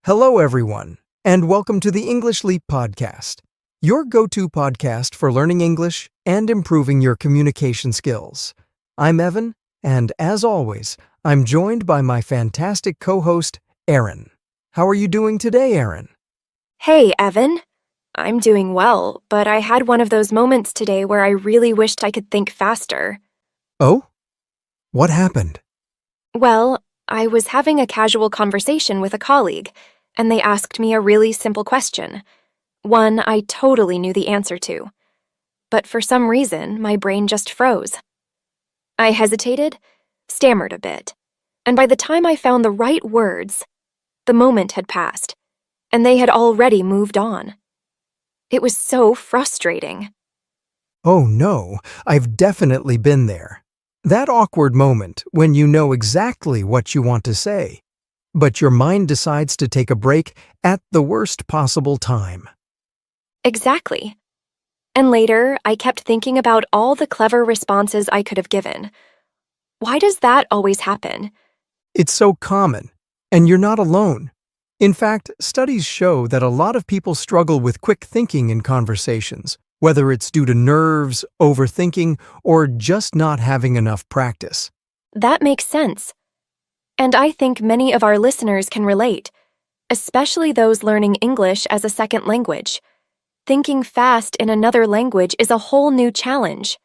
Hello, everyone, and welcome to the English Leap Podcast, your go-to podcast for learning English and improving your communication skills. I'm Evan, and as always, I'm joined by my fantastic co-host, Erin. How are you doing today, Erin? Hey, Evan. I'm doing well, but I had one of those moments today where I really wished I could think faster. Oh? What happened? Well, I was having a casual conversation with a colleague, and they asked me a really simple question. One I totally knew the answer to. But for some reason, my brain just froze. I hesitated, stammered a bit, and by the time I found the right words, the moment had passed, and they had already moved on. It was so frustrating. Oh no, I've definitely been there. That awkward moment when you know exactly what you want to say, but your mind decides to take a break at the worst possible time. Exactly. And later, I kept thinking about all the clever responses I could have given. Why does that always happen? It's so common, and you're not alone. In fact, studies show that a lot of people struggle with quick thinking in conversations, whether it's due to nerves, overthinking, or just not having enough practice. That makes sense. And I think many of our listeners can relate, especially those learning English as a second language. Thinking fast in another language is a whole new challenge.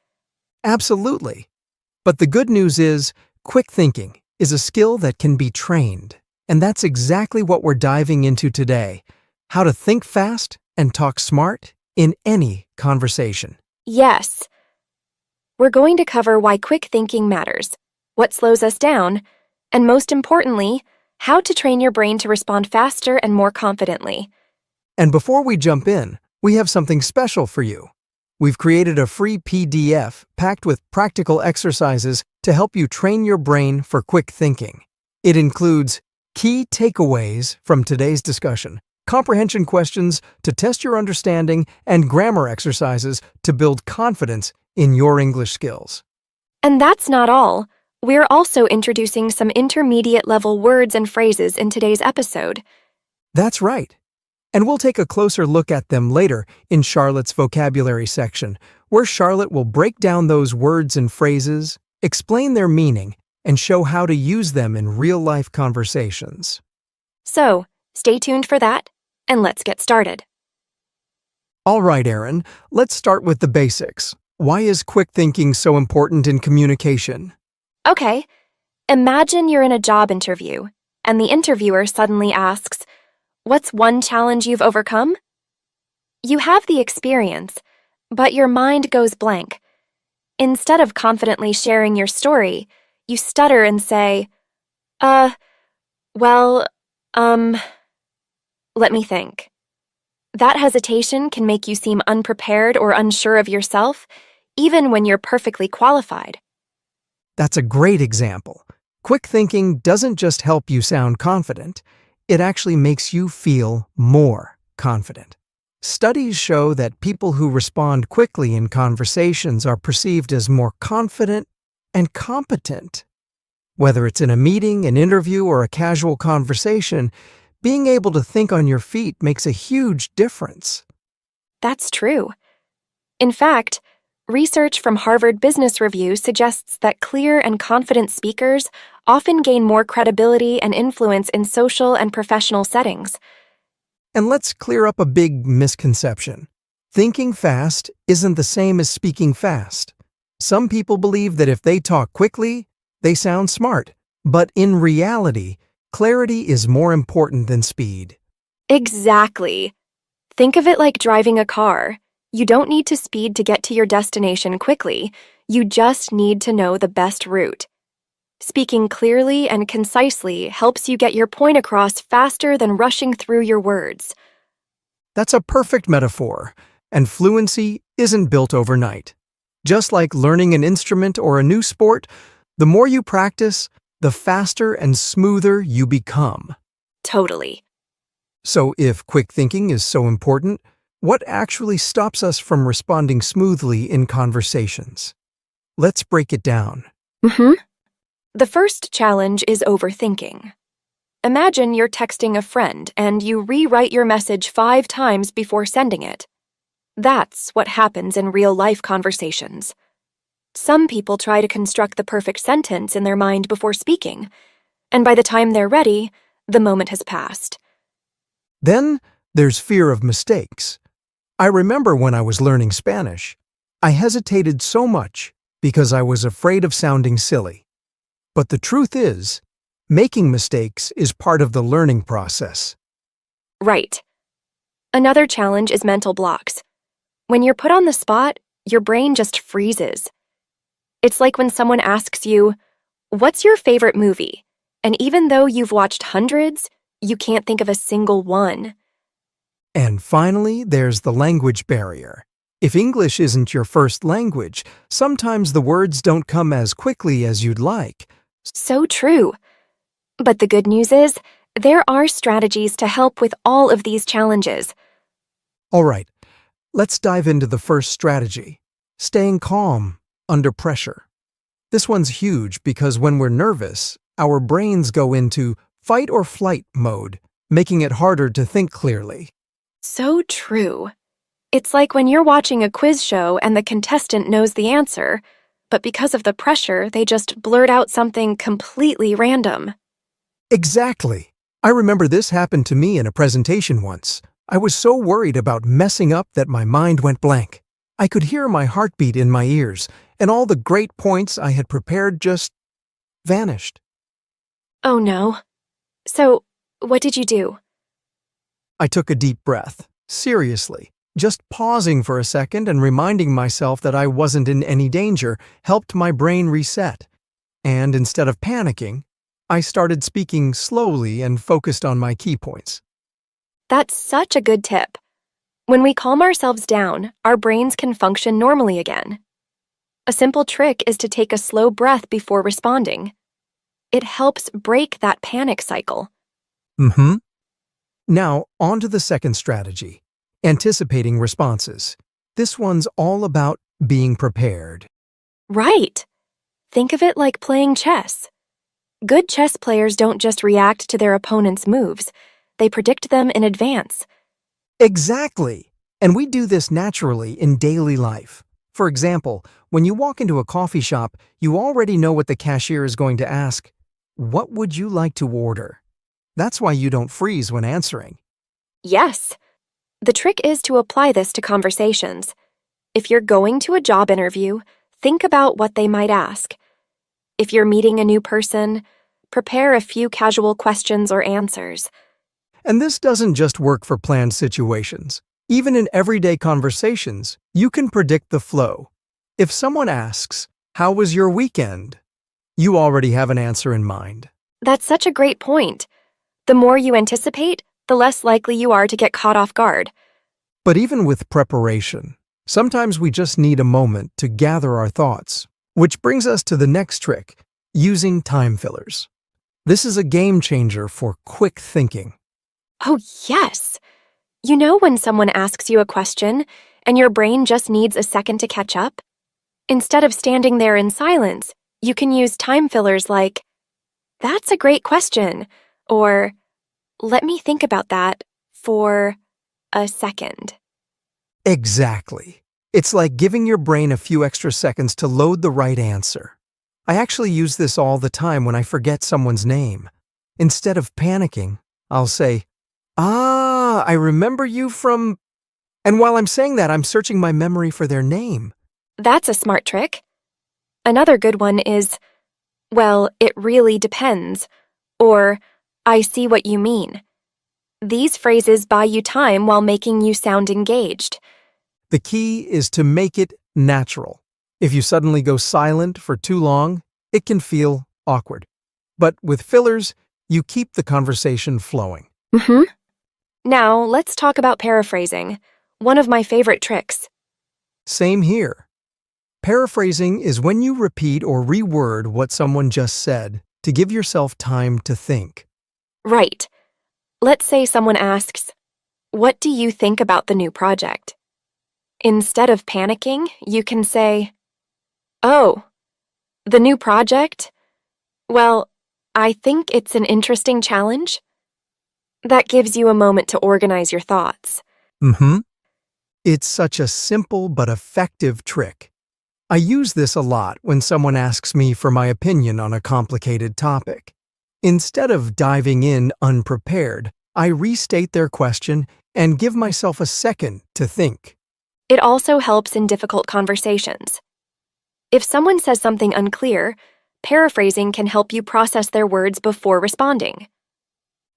Absolutely. But the good news is, quick thinking is a skill that can be trained. And that's exactly what we're diving into today: how to think fast and talk smart in any conversation. Yes. We're going to cover why quick thinking matters, what slows us down, and most importantly, how to train your brain to respond faster and more confidently. And before we jump in, we have something special for you. We've created a free PDF packed with practical exercises to help you train your brain for quick thinking. It includes key takeaways from today's discussion, comprehension questions to test your understanding, and grammar exercises to build confidence in your English skills. And that's not all. We're also introducing some intermediate-level words and phrases in today's episode. That's right. And we'll take a closer look at them later in Charlotte's vocabulary section, where Charlotte will break down those words and phrases, explain their meaning, and show how to use them in real-life conversations. So, stay tuned for that, and let's get started. All right, Erin, let's start with the basics. Why is quick thinking so important in communication? Okay, imagine you're in a job interview, and the interviewer suddenly asks, "What's one challenge you've overcome?" You have the experience, but your mind goes blank. Instead of confidently sharing your story, you stutter and say, well, let me think. That hesitation can make you seem unprepared or unsure of yourself, even when you're perfectly qualified. That's a great example. Quick thinking doesn't just help you sound confident, it actually makes you feel more confident. Studies show that people who respond quickly in conversations are perceived as more confident and competent. Whether it's in a meeting, an interview, or a casual conversation, being able to think on your feet makes a huge difference. That's true. In fact, research from Harvard Business Review suggests that clear and confident speakers often gain more credibility and influence in social and professional settings. And let's clear up a big misconception. Thinking fast isn't the same as speaking fast. Some people believe that if they talk quickly, they sound smart. But in reality, clarity is more important than speed. Exactly. Think of it like driving a car. You don't need to speed to get to your destination quickly. You just need to know the best route. Speaking clearly and concisely helps you get your point across faster than rushing through your words. That's a perfect metaphor, and fluency isn't built overnight. Just like learning an instrument or a new sport, the more you practice, the faster and smoother you become. Totally. So if quick thinking is so important, what actually stops us from responding smoothly in conversations? Let's break it down. The first challenge is overthinking. Imagine you're texting a friend and you rewrite your message 5 times before sending it. That's what happens in real-life conversations. Some people try to construct the perfect sentence in their mind before speaking, and by the time they're ready, the moment has passed. Then there's fear of mistakes. I remember when I was learning Spanish, I hesitated so much because I was afraid of sounding silly. But the truth is, making mistakes is part of the learning process. Right. Another challenge is mental blocks. When you're put on the spot, your brain just freezes. It's like when someone asks you, "What's your favorite movie?" And even though you've watched hundreds, you can't think of a single one. And finally, there's the language barrier. If English isn't your first language, sometimes the words don't come as quickly as you'd like. So true. But the good news is, there are strategies to help with all of these challenges. All right, let's dive into the first strategy, staying calm under pressure. This one's huge because when we're nervous, our brains go into fight or flight mode, making it harder to think clearly. So true. It's like when you're watching a quiz show and the contestant knows the answer, but because of the pressure, they just blurt out something completely random. Exactly. I remember this happened to me in a presentation once. I was so worried about messing up that my mind went blank. I could hear my heartbeat in my ears, and all the great points I had prepared just vanished. Oh no. So, what did you do? I took a deep breath, seriously. Just pausing for a second and reminding myself that I wasn't in any danger helped my brain reset. And instead of panicking, I started speaking slowly and focused on my key points. That's such a good tip. When we calm ourselves down, our brains can function normally again. A simple trick is to take a slow breath before responding. It helps break that panic cycle. Now, on to the second strategy, anticipating responses. This one's all about being prepared. Right. Think of it like playing chess. Good chess players don't just react to their opponent's moves, they predict them in advance. Exactly! And we do this naturally in daily life. For example, when you walk into a coffee shop, you already know what the cashier is going to ask. What would you like to order? That's why you don't freeze when answering. Yes. The trick is to apply this to conversations. If you're going to a job interview, think about what they might ask. If you're meeting a new person, prepare a few casual questions or answers. And this doesn't just work for planned situations. Even in everyday conversations, you can predict the flow. If someone asks, "How was your weekend?" you already have an answer in mind. That's such a great point. The more you anticipate, the less likely you are to get caught off guard. But even with preparation, sometimes we just need a moment to gather our thoughts. Which brings us to the next trick, using time fillers. This is a game changer for quick thinking. Oh, yes. You know when someone asks you a question and your brain just needs a second to catch up? Instead of standing there in silence, you can use time fillers like, "That's a great question," or "Let me think about that for a second." Exactly. It's like giving your brain a few extra seconds to load the right answer. I actually use this all the time when I forget someone's name. Instead of panicking, I'll say, I remember you from... And while I'm saying that, I'm searching my memory for their name. That's a smart trick. Another good one is, "Well, it really depends," or "I see what you mean." These phrases buy you time while making you sound engaged. The key is to make it natural. If you suddenly go silent for too long, it can feel awkward. But with fillers, you keep the conversation flowing. Now, let's talk about paraphrasing, one of my favorite tricks. Same here. Paraphrasing is when you repeat or reword what someone just said to give yourself time to think. Right. Let's say someone asks, "What do you think about the new project?" Instead of panicking, you can say, "Oh, the new project? Well, I think it's an interesting challenge. That gives you a moment to organize your thoughts. Mm-hmm. It's such a simple but effective trick. I use this a lot when someone asks me for my opinion on a complicated topic. Instead of diving in unprepared, I restate their question and give myself a second to think. It also helps in difficult conversations. If someone says something unclear, paraphrasing can help you process their words before responding.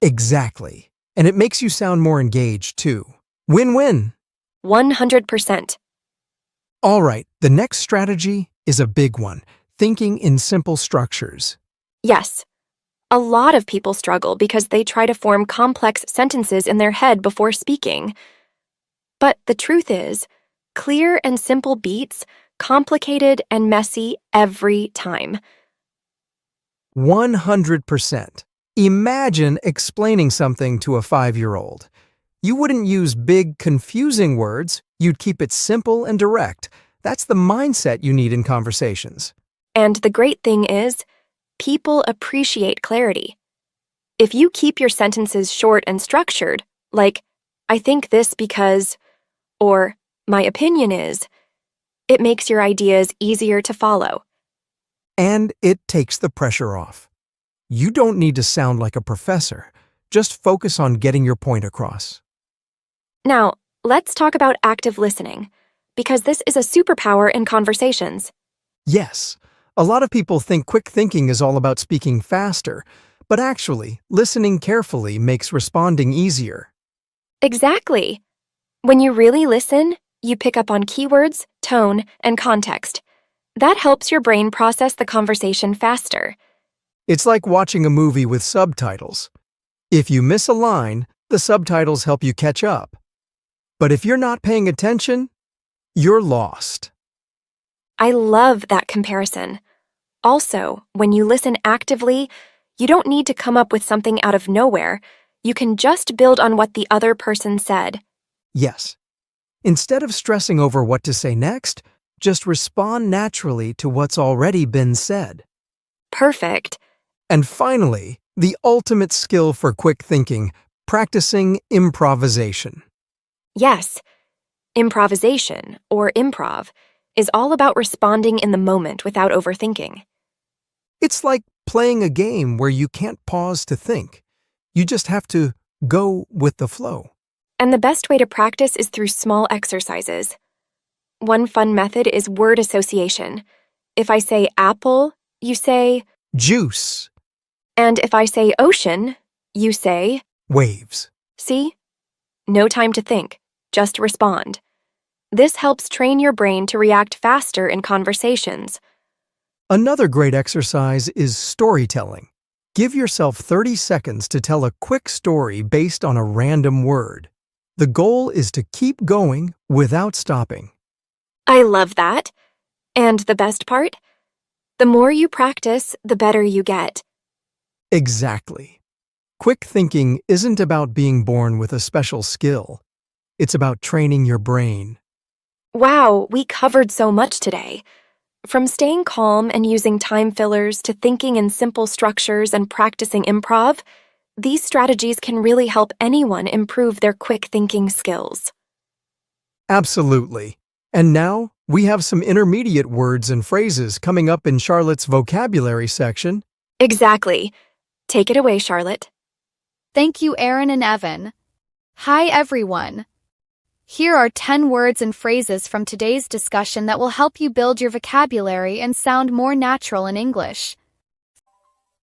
Exactly. And it makes you sound more engaged, too. Win-win. 100%. All right, the next strategy is a big one, thinking in simple structures. Yes. A lot of people struggle because they try to form complex sentences in their head before speaking. But the truth is, clear and simple beats complicated and messy every time. 100%. Imagine explaining something to a 5-year-old. You wouldn't use big, confusing words. You'd keep it simple and direct. That's the mindset you need in conversations. And the great thing is, people appreciate clarity. If you keep your sentences short and structured, like, I think this because, or my opinion is, it makes your ideas easier to follow. And it takes the pressure off. You don't need to sound like a professor. Just focus on getting your point across. Now, let's talk about active listening, because this is a superpower in conversations. Yes, a lot of people think quick thinking is all about speaking faster, but actually, listening carefully makes responding easier. Exactly. When you really listen, you pick up on keywords, tone, and context. That helps your brain process the conversation faster. It's like watching a movie with subtitles. If you miss a line, the subtitles help you catch up. But if you're not paying attention, you're lost. I love that comparison. Also, when you listen actively, you don't need to come up with something out of nowhere. You can just build on what the other person said. Yes. Instead of stressing over what to say next, just respond naturally to what's already been said. Perfect. And finally, the ultimate skill for quick thinking, practicing improvisation. Yes, improvisation, or improv, is all about responding in the moment without overthinking. It's like playing a game where you can't pause to think. You just have to go with the flow. And the best way to practice is through small exercises. One fun method is word association. If I say apple, you say, Juice. and if I say ocean, you say, Waves. see? No time to think, just respond. This helps train your brain to react faster in conversations. Another great exercise is storytelling. Give yourself 30 seconds to tell a quick story based on a random word. The goal is to keep going without stopping. I love that. And the best part? The more you practice, the better you get. Exactly. Quick thinking isn't about being born with a special skill. It's about training your brain. Wow, we covered so much today. From staying calm and using time fillers to thinking in simple structures and practicing improv, these strategies can really help anyone improve their quick thinking skills. Absolutely. And now, we have some intermediate words and phrases coming up in Charlotte's vocabulary section. Exactly. Take it away, Charlotte. Thank you, Aaron and Evan. Hi, everyone. Here are 10 words and phrases from today's discussion that will help you build your vocabulary and sound more natural in English.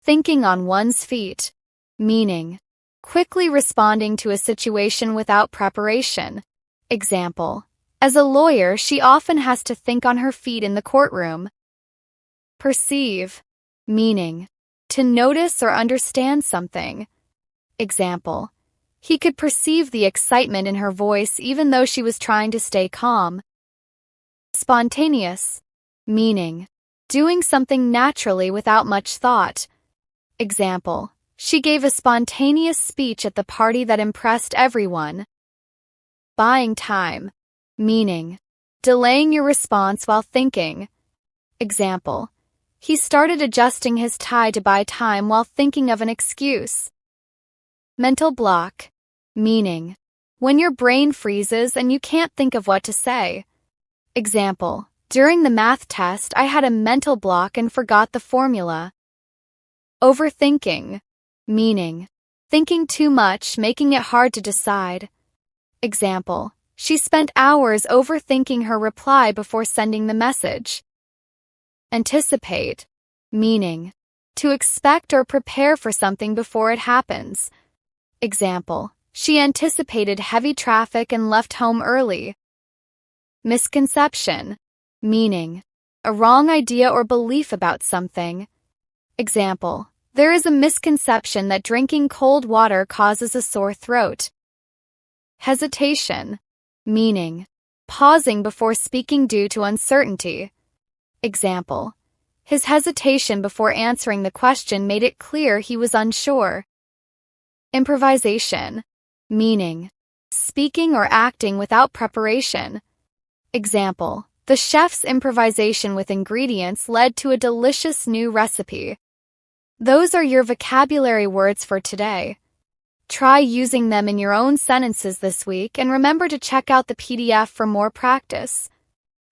Thinking on one's feet. Meaning, quickly responding to a situation without preparation. Example, as a lawyer, she often has to think on her feet in the courtroom. Perceive. Meaning, to notice or understand something. Example, he could perceive the excitement in her voice even though she was trying to stay calm. Spontaneous. Meaning, doing something naturally without much thought. Example, she gave a spontaneous speech at the party that impressed everyone. Buying time. Meaning, delaying your response while thinking. Example, He started adjusting his tie to buy time while thinking of an excuse. Mental block. Meaning: when your brain freezes and you can't think of what to say. Example: during the math test, I had a mental block and forgot the formula. Overthinking. Meaning: thinking too much, making it hard to decide. Example: she spent hours overthinking her reply before sending the message. Anticipate. Meaning: to expect or prepare for something before it happens. Example: she anticipated heavy traffic and left home early. Misconception. Meaning: a wrong idea or belief about something. Example: there is a misconception that drinking cold water causes a sore throat. Hesitation. Meaning: pausing before speaking due to uncertainty. Example: his hesitation before answering the question made it clear he was unsure. Improvisation. Meaning: speaking or acting without preparation. Example: the chef's improvisation with ingredients led to a delicious new recipe. Those are your vocabulary words for today. Try using them in your own sentences this week, and remember to check out the PDF for more practice.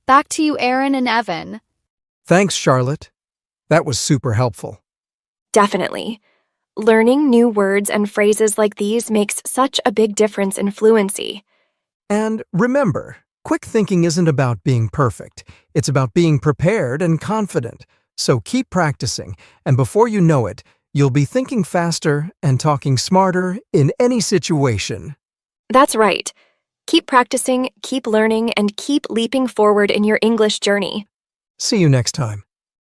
Back to you, Aaron and Evan. Thanks, Charlotte. That was super helpful. Definitely. Learning new words and phrases like these makes such a big difference in fluency. And remember, quick thinking isn't about being perfect. It's about being prepared and confident. So keep practicing, and before you know it, you'll be thinking faster and talking smarter in any situation. That's right. Keep practicing, keep learning, and keep leaping forward in your English journey. See you next time.